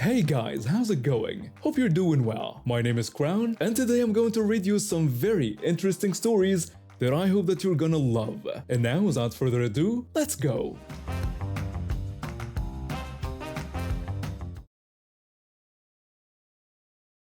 Hey guys, how's it going? Hope you're doing well. My name is Crown, and today I'm going to read you some very interesting stories that I hope that you're gonna love. And now, without further ado, let's go!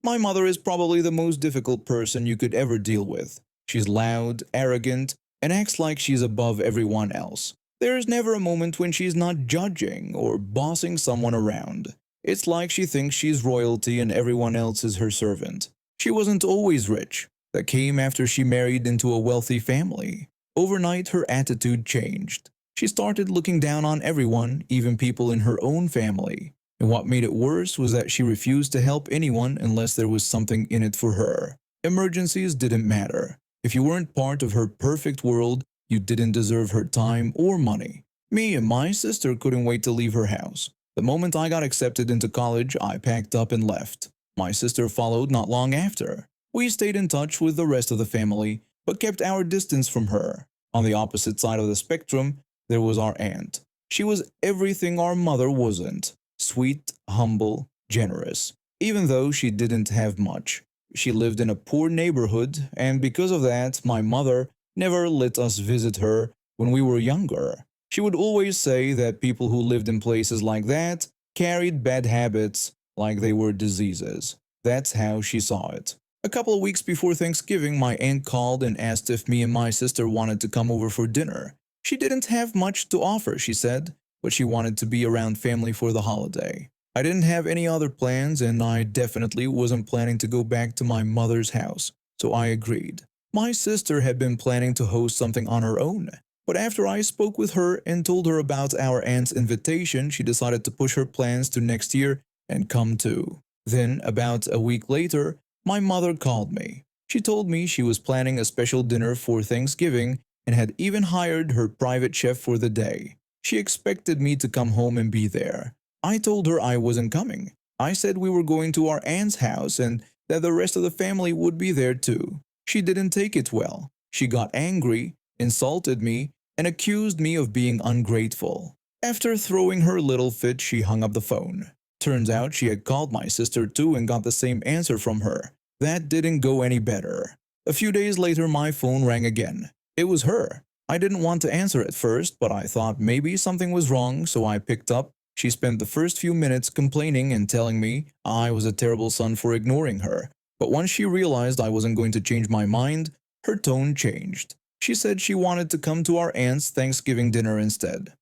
My mother is probably the most difficult person you could ever deal with. She's loud, arrogant, and acts like she's above everyone else. There's never a moment when she's not judging or bossing someone around. It's like she thinks she's royalty and everyone else is her servant. She wasn't always rich. That came after she married into a wealthy family. Overnight, her attitude changed. She started looking down on everyone, even people in her own family. And what made it worse was that she refused to help anyone unless there was something in it for her. Emergencies didn't matter. If you weren't part of her perfect world, you didn't deserve her time or money. Me and my sister couldn't wait to leave her house. The moment I got accepted into college, I packed up and left. My sister followed not long after. We stayed in touch with the rest of the family, but kept our distance from her. On the opposite side of the spectrum, there was our aunt. She was everything our mother wasn't. Sweet, humble, generous. Even though she didn't have much. She lived in a poor neighborhood, and because of that, my mother never let us visit her when we were younger. She would always say that people who lived in places like that carried bad habits like they were diseases. That's how she saw it. A couple of weeks before Thanksgiving, my aunt called and asked if me and my sister wanted to come over for dinner. She didn't have much to offer, she said, but she wanted to be around family for the holiday. I didn't have any other plans, and I definitely wasn't planning to go back to my mother's house, so I agreed. My sister had been planning to host something on her own, but after I spoke with her and told her about our aunt's invitation, she decided to push her plans to next year and come too. Then, about a week later, my mother called me. She told me she was planning a special dinner for Thanksgiving and had even hired her private chef for the day. She expected me to come home and be there. I told her I wasn't coming. I said we were going to our aunt's house and that the rest of the family would be there too. She didn't take it well. She got angry, insulted me, and accused me of being ungrateful. After throwing her little fit, she hung up the phone. Turns out she had called my sister too and got the same answer from her. That didn't go any better. A few days later, my phone rang again. It was her. I didn't want to answer at first, but I thought maybe something was wrong, so I picked up. She spent the first few minutes complaining and telling me I was a terrible son for ignoring her. But once she realized I wasn't going to change my mind, her tone changed. She said she wanted to come to our aunt's Thanksgiving dinner instead.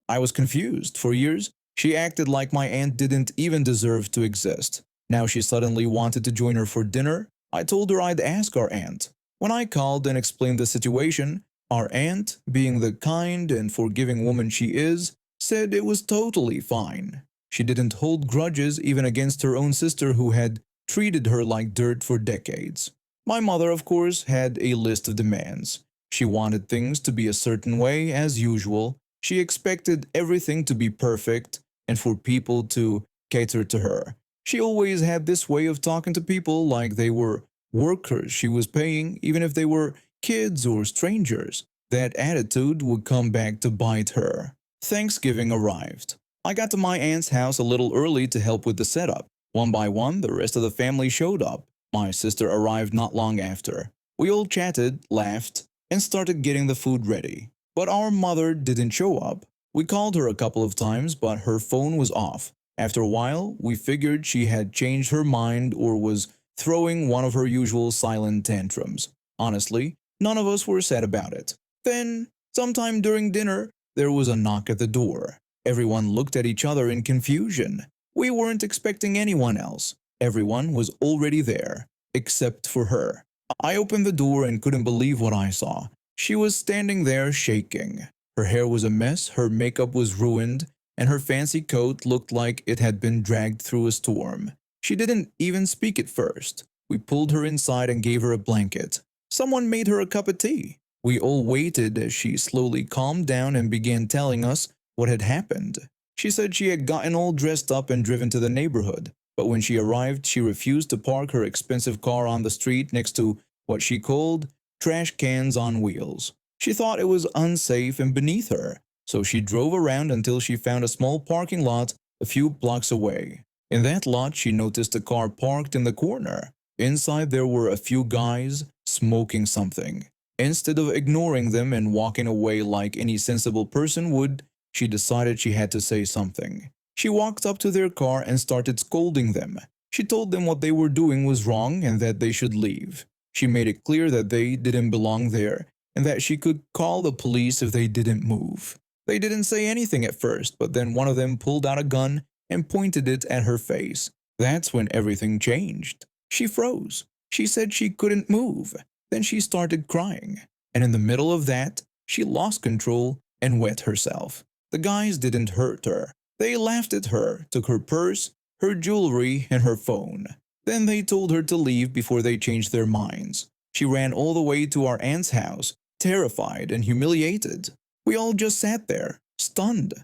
I was confused. For years, she acted like my aunt didn't even deserve to exist. Now she suddenly wanted to join her for dinner. I told her I'd ask our aunt. When I called and explained the situation, our aunt, being the kind and forgiving woman she is, said it was totally fine. She didn't hold grudges even against her own sister who had treated her like dirt for decades. My mother, of course, had a list of demands. She wanted things to be a certain way as usual. She expected everything to be perfect and for people to cater to her. She always had this way of talking to people like they were workers she was paying, even if they were kids or strangers. That attitude would come back to bite her. Thanksgiving arrived. I got to my aunt's house a little early to help with the setup. One by one, the rest of the family showed up. My sister arrived not long after. We all chatted, laughed, and started getting the food ready. But our mother didn't show up. We called her a couple of times, but her phone was off. After a while, we figured she had changed her mind or was throwing one of her usual silent tantrums. Honestly, none of us were sad about it. Then, sometime during dinner, there was a knock at the door. Everyone looked at each other in confusion. We weren't expecting anyone else. Everyone was already there, except for her. I opened the door and couldn't believe what I saw. She was standing there shaking. Her hair was a mess, her makeup was ruined, and her fancy coat looked like it had been dragged through a storm. She didn't even speak at first. We pulled her inside and gave her a blanket. Someone made her a cup of tea. We all waited as she slowly calmed down and began telling us what had happened. She said she had gotten all dressed up and driven to the neighborhood, but when she arrived, she refused to park her expensive car on the street next to what she called trash cans on wheels. She thought it was unsafe and beneath her, so she drove around until she found a small parking lot a few blocks away. In that lot, she noticed a car parked in the corner. Inside, there were a few guys smoking something. Instead of ignoring them and walking away like any sensible person would, she decided she had to say something. She walked up to their car and started scolding them. She told them what they were doing was wrong and that they should leave. She made it clear that they didn't belong there and that she could call the police if they didn't move. They didn't say anything at first, but then one of them pulled out a gun and pointed it at her face. That's when everything changed. She froze. She said she couldn't move. Then she started crying. And in the middle of that, she lost control and wet herself. The guys didn't hurt her. They laughed at her, took her purse, her jewelry, and her phone. Then they told her to leave before they changed their minds. She ran all the way to our aunt's house, terrified and humiliated. We all just sat there, stunned.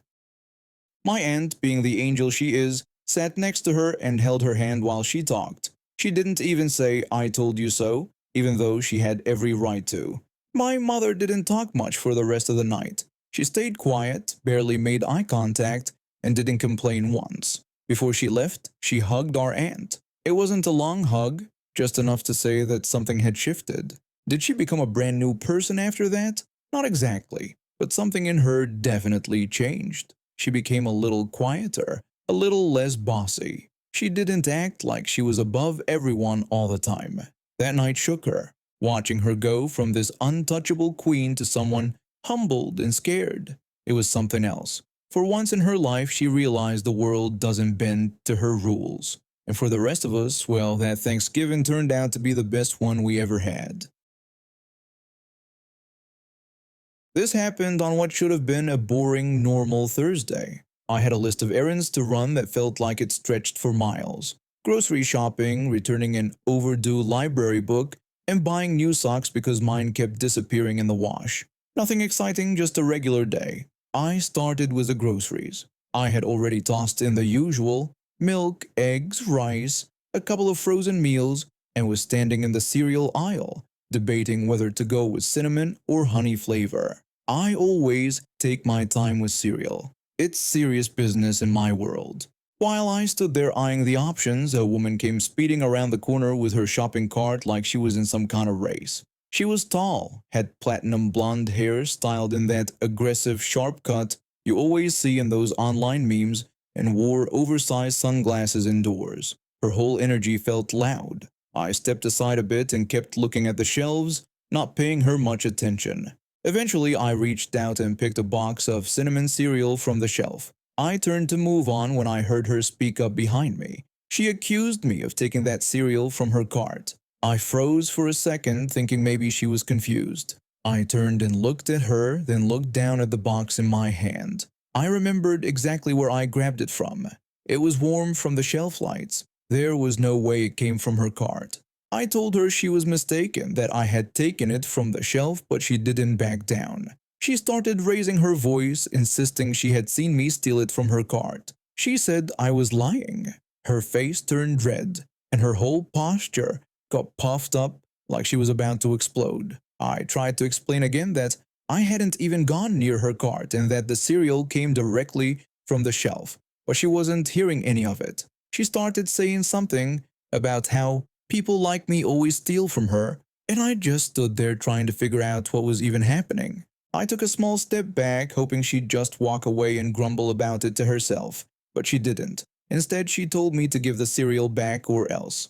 My aunt, being the angel she is, sat next to her and held her hand while she talked. She didn't even say, "I told you so," even though she had every right to. My mother didn't talk much for the rest of the night. She stayed quiet, barely made eye contact, and didn't complain once. Before she left, she hugged our aunt. It wasn't a long hug, just enough to say that something had shifted. Did she become a brand new person after that? Not exactly, but something in her definitely changed. She became a little quieter, a little less bossy. She didn't act like she was above everyone all the time. That night shook her, watching her go from this untouchable queen to someone humbled and scared. It was something else. For once in her life, she realized the world doesn't bend to her rules. And for the rest of us, well, that Thanksgiving turned out to be the best one we ever had. This happened on what should have been a boring, normal Thursday. I had a list of errands to run that felt like it stretched for miles. Grocery shopping, returning an overdue library book, and buying new socks because mine kept disappearing in the wash. Nothing exciting, just a regular day. I started with the groceries. I had already tossed in the usual: milk, eggs, rice, a couple of frozen meals, and was standing in the cereal aisle, debating whether to go with cinnamon or honey flavor. I always take my time with cereal. It's serious business in my world. While I stood there eyeing the options, a woman came speeding around the corner with her shopping cart like she was in some kind of race. She was tall, had platinum blonde hair styled in that aggressive sharp cut you always see in those online memes, and wore oversized sunglasses indoors. Her whole energy felt loud. I stepped aside a bit and kept looking at the shelves, not paying her much attention. Eventually, I reached out and picked a box of cinnamon cereal from the shelf. I turned to move on when I heard her speak up behind me. She accused me of taking that cereal from her cart. I froze for a second, thinking maybe she was confused. I turned and looked at her, then looked down at the box in my hand. I remembered exactly where I grabbed it from. It was warm from the shelf lights. There was no way it came from her cart. I told her she was mistaken, that I had taken it from the shelf, but she didn't back down. She started raising her voice, insisting she had seen me steal it from her cart. She said I was lying. Her face turned red, and her whole posture got puffed up like she was about to explode. I tried to explain again that I hadn't even gone near her cart and that the cereal came directly from the shelf, but she wasn't hearing any of it. She started saying something about how people like me always steal from her, and I just stood there trying to figure out what was even happening. I took a small step back, hoping she'd just walk away and grumble about it to herself, but she didn't. Instead, she told me to give the cereal back or else.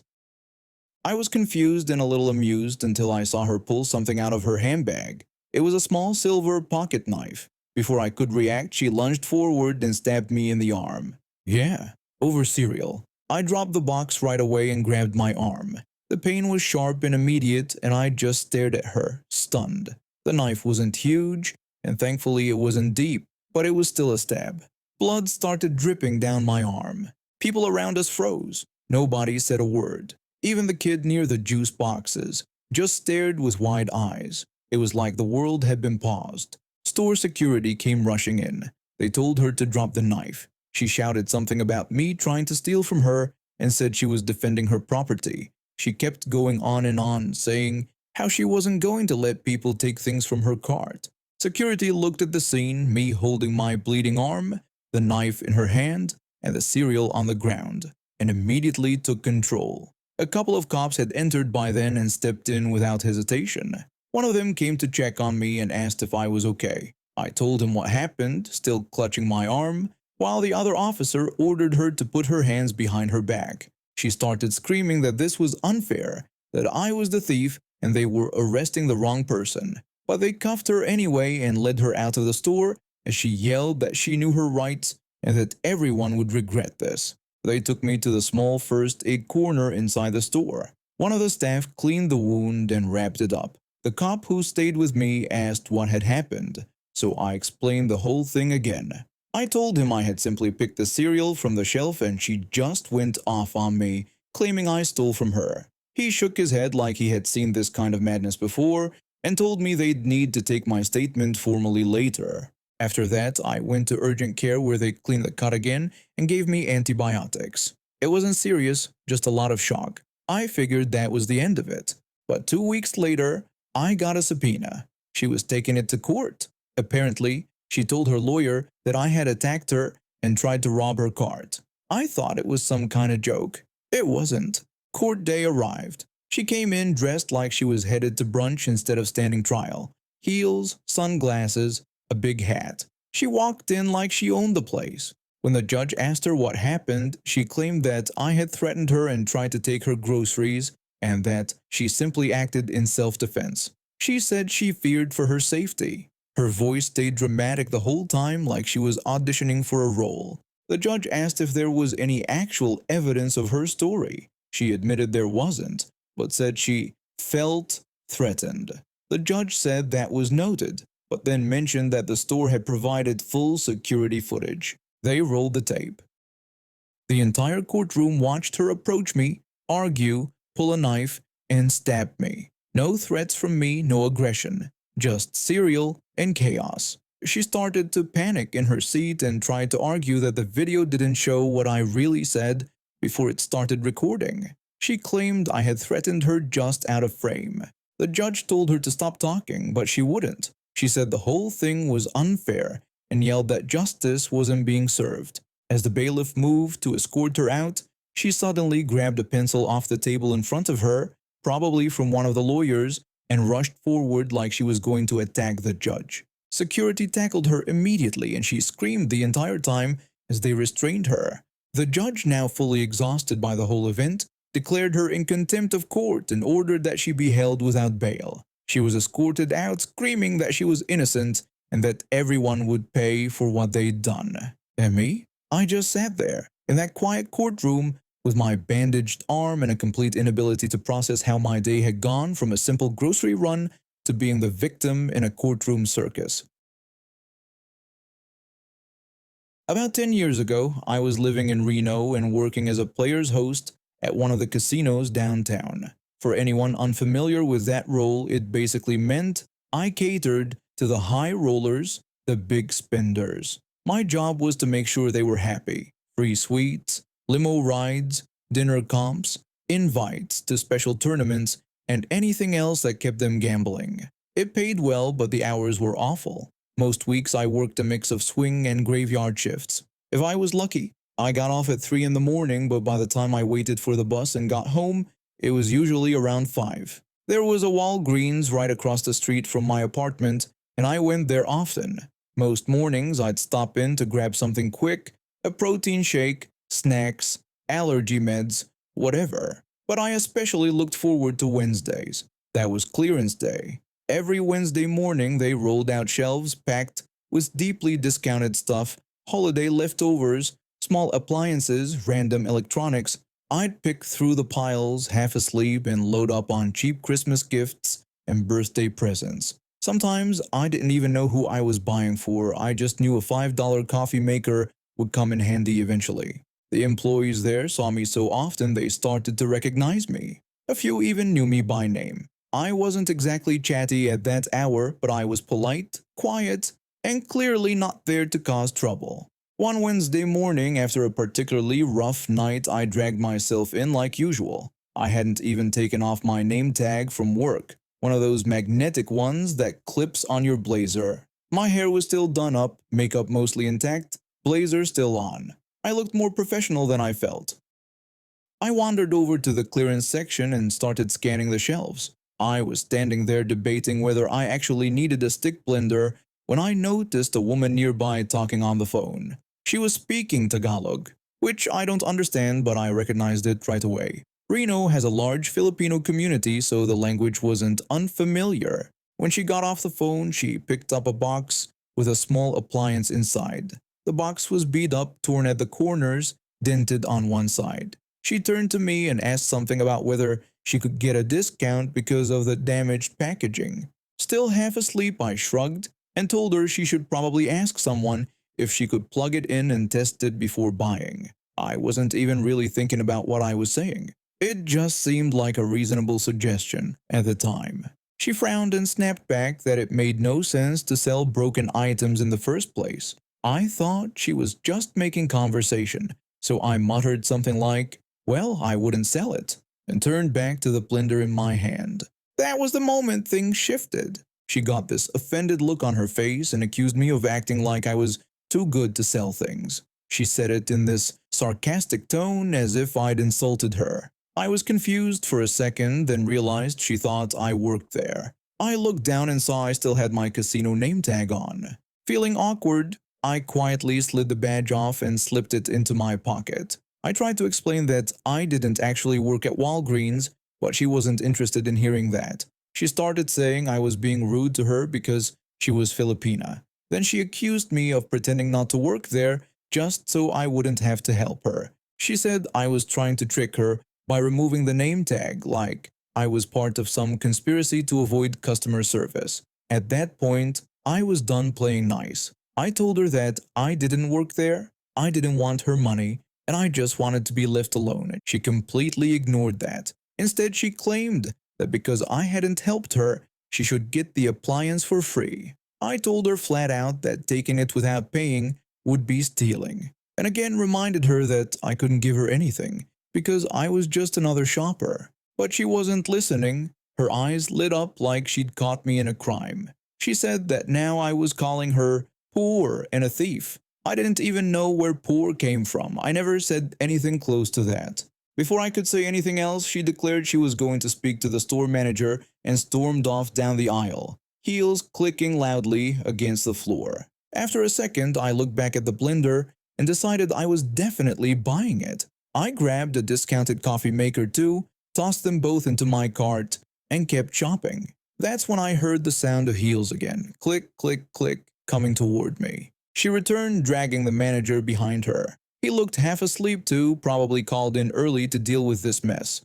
I was confused and a little amused until I saw her pull something out of her handbag. It was a small silver pocket knife. Before I could react, she lunged forward and stabbed me in the arm. Yeah, over cereal. I dropped the box right away and grabbed my arm. The pain was sharp and immediate, and I just stared at her, stunned. The knife wasn't huge, and thankfully it wasn't deep, but it was still a stab. Blood started dripping down my arm. People around us froze. Nobody said a word. Even the kid near the juice boxes just stared with wide eyes. It was like the world had been paused. Store security came rushing in. They told her to drop the knife. She shouted something about me trying to steal from her and said she was defending her property. She kept going on, saying how she wasn't going to let people take things from her cart. Security looked at the scene, me holding my bleeding arm, the knife in her hand, and the cereal on the ground. and immediately took control. A couple of cops had entered by then and stepped in without hesitation. One of them came to check on me and asked if I was okay. I told him what happened, still clutching my arm, while the other officer ordered her to put her hands behind her back. She started screaming that this was unfair, that I was the thief and they were arresting the wrong person. But they cuffed her anyway and led her out of the store as she yelled that she knew her rights and that everyone would regret this. They took me to the small first aid corner inside the store. One of the staff cleaned the wound and wrapped it up. The cop who stayed with me asked what had happened, so I explained the whole thing again. I told him I had simply picked the cereal from the shelf and she just went off on me, claiming I stole from her. He shook his head like he had seen this kind of madness before and told me they'd need to take my statement formally later. After that, I went to urgent care where they cleaned the cut again and gave me antibiotics. It wasn't serious, just a lot of shock. I figured that was the end of it. But 2 weeks later, I got a subpoena. She was taking it to court. Apparently, she told her lawyer that I had attacked her and tried to rob her cart. I thought it was some kind of joke. It wasn't. Court day arrived. She came in dressed like she was headed to brunch instead of standing trial. Heels, sunglasses, a big hat. She walked in like she owned the place. When the judge asked her what happened, she claimed that I had threatened her and tried to take her groceries and that she simply acted in self-defense. She said she feared for her safety. Her voice stayed dramatic the whole time like she was auditioning for a role. The judge asked if there was any actual evidence of her story. She admitted there wasn't, but said she felt threatened. The judge said that was noted, but then mentioned that the store had provided full security footage. They rolled the tape. The entire courtroom watched her approach me, argue, pull a knife, and stab me. No threats from me, no aggression, just cereal and chaos. She started to panic in her seat and tried to argue that the video didn't show what I really said before it started recording. She claimed I had threatened her just out of frame. The judge told her to stop talking, but she wouldn't. She said the whole thing was unfair and yelled that justice wasn't being served. As the bailiff moved to escort her out, she suddenly grabbed a pencil off the table in front of her, probably from one of the lawyers, and rushed forward like she was going to attack the judge. Security tackled her immediately and she screamed the entire time as they restrained her. The judge, now fully exhausted by the whole event, declared her in contempt of court and ordered that she be held without bail. She was escorted out screaming that she was innocent and that everyone would pay for what they'd done. And me? I just sat there, in that quiet courtroom, with my bandaged arm and a complete inability to process how my day had gone from a simple grocery run to being the victim in a courtroom circus. About 10 years ago, I was living in Reno and working as a player's host at one of the casinos downtown. For anyone unfamiliar with that role, it basically meant I catered to the high rollers, the big spenders. My job was to make sure they were happy. Free suites, limo rides, dinner comps, invites to special tournaments, and anything else that kept them gambling. It paid well, but the hours were awful. Most weeks I worked a mix of swing and graveyard shifts. If I was lucky, I got off at 3 in the morning, but by the time I waited for the bus and got home, it was usually around 5. There was a Walgreens right across the street from my apartment, and I went there often. Most mornings I'd stop in to grab something quick, a protein shake, snacks, allergy meds, whatever. But I especially looked forward to Wednesdays. That was clearance day. Every Wednesday morning they rolled out shelves packed with deeply discounted stuff, holiday leftovers, small appliances, random electronics. I'd pick through the piles half asleep and load up on cheap Christmas gifts and birthday presents. Sometimes I didn't even know who I was buying for. I just knew a $5 coffee maker would come in handy eventually. The employees there saw me so often they started to recognize me. A few even knew me by name. I wasn't exactly chatty at that hour, but I was polite, quiet, and clearly not there to cause trouble. One Wednesday morning, after a particularly rough night, I dragged myself in like usual. I hadn't even taken off my name tag from work, one of those magnetic ones that clips on your blazer. My hair was still done up, makeup mostly intact, blazer still on. I looked more professional than I felt. I wandered over to the clearance section and started scanning the shelves. I was standing there debating whether I actually needed a stick blender when I noticed a woman nearby talking on the phone. She was speaking Tagalog, which I don't understand, but I recognized it right away. Reno has a large Filipino community, so the language wasn't unfamiliar. When she got off the phone, she picked up a box with a small appliance inside. The box was beat up, torn at the corners, dented on one side. She turned to me and asked something about whether she could get a discount because of the damaged packaging. Still half asleep, I shrugged and told her she should probably ask someone if she could plug it in and test it before buying. I wasn't even really thinking about what I was saying. It just seemed like a reasonable suggestion at the time. She frowned and snapped back that it made no sense to sell broken items in the first place. I thought she was just making conversation, so I muttered something like, "Well, I wouldn't sell it," and turned back to the blender in my hand. That was the moment things shifted. She got this offended look on her face and accused me of acting like I was too good to sell things. She said it in this sarcastic tone as if I'd insulted her. I was confused for a second, then realized she thought I worked there. I looked down and saw I still had my casino name tag on. Feeling awkward, I quietly slid the badge off and slipped it into my pocket. I tried to explain that I didn't actually work at Walgreens, but she wasn't interested in hearing that. She started saying I was being rude to her because she was Filipina. Then she accused me of pretending not to work there just so I wouldn't have to help her. She said I was trying to trick her by removing the name tag, like I was part of some conspiracy to avoid customer service. At that point, I was done playing nice. I told her that I didn't work there, I didn't want her money, and I just wanted to be left alone. She completely ignored that. Instead, she claimed that because I hadn't helped her, she should get the appliance for free. I told her flat out that taking it without paying would be stealing, and again reminded her that I couldn't give her anything because I was just another shopper. But she wasn't listening. Her eyes lit up like she'd caught me in a crime. She said that now I was calling her poor and a thief. I didn't even know where poor came from. I never said anything close to that. Before I could say anything else, she declared she was going to speak to the store manager and stormed off down the aisle, heels clicking loudly against the floor. After a second, I looked back at the blender and decided I was definitely buying it. I grabbed a discounted coffee maker too, tossed them both into my cart, and kept shopping. That's when I heard the sound of heels again, click, click, click, coming toward me. She returned, dragging the manager behind her. He looked half asleep too, probably called in early to deal with this mess.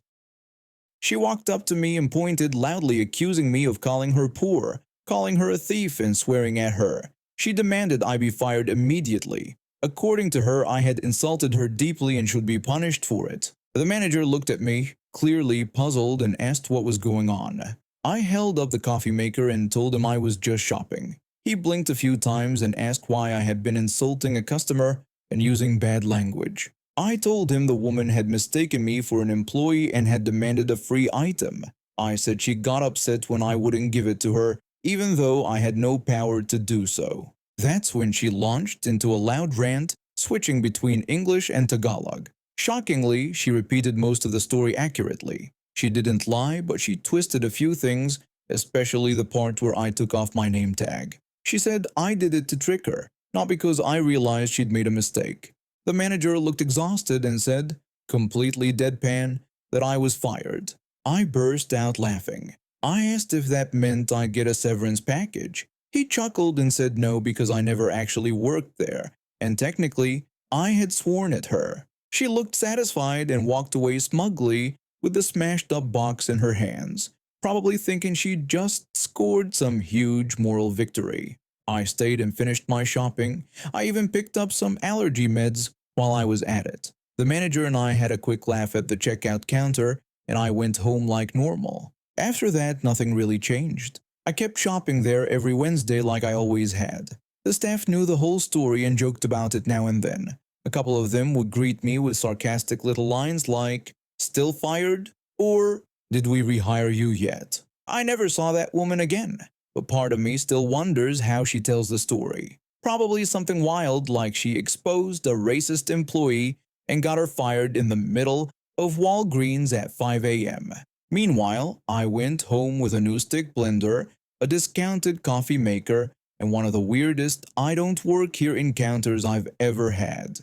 She walked up to me and pointed, loudly accusing me of calling her poor, calling her a thief, and swearing at her. She demanded I be fired immediately. According to her, I had insulted her deeply and should be punished for it. The manager looked at me, clearly puzzled, and asked what was going on. I held up the coffee maker and told him I was just shopping. He blinked a few times and asked why I had been insulting a customer and using bad language. I told him the woman had mistaken me for an employee and had demanded a free item. I said she got upset when I wouldn't give it to her, even though I had no power to do so. That's when she launched into a loud rant, switching between English and Tagalog. Shockingly, she repeated most of the story accurately. She didn't lie, but she twisted a few things, especially the part where I took off my name tag. She said I did it to trick her, not because I realized she'd made a mistake. The manager looked exhausted and said, completely deadpan, that I was fired. I burst out laughing. I asked if that meant I'd get a severance package. He chuckled and said no because I never actually worked there, and technically, I had sworn at her. She looked satisfied and walked away smugly with the smashed up box in her hands, probably thinking she'd just scored some huge moral victory. I stayed and finished my shopping. I even picked up some allergy meds while I was at it. The manager and I had a quick laugh at the checkout counter, and I went home like normal. After that, nothing really changed. I kept shopping there every Wednesday like I always had. The staff knew the whole story and joked about it now and then. A couple of them would greet me with sarcastic little lines like, "Still fired?" or "Did we rehire you yet?" I never saw that woman again, but part of me still wonders how she tells the story. Probably something wild like she exposed a racist employee and got her fired in the middle of Walgreens at 5 a.m. Meanwhile, I went home with a new stick blender, a discounted coffee maker, and one of the weirdest I don't work here encounters I've ever had.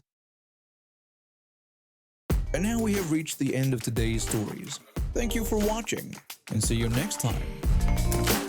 And now we have reached the end of today's stories. Thank you for watching, and see you next time.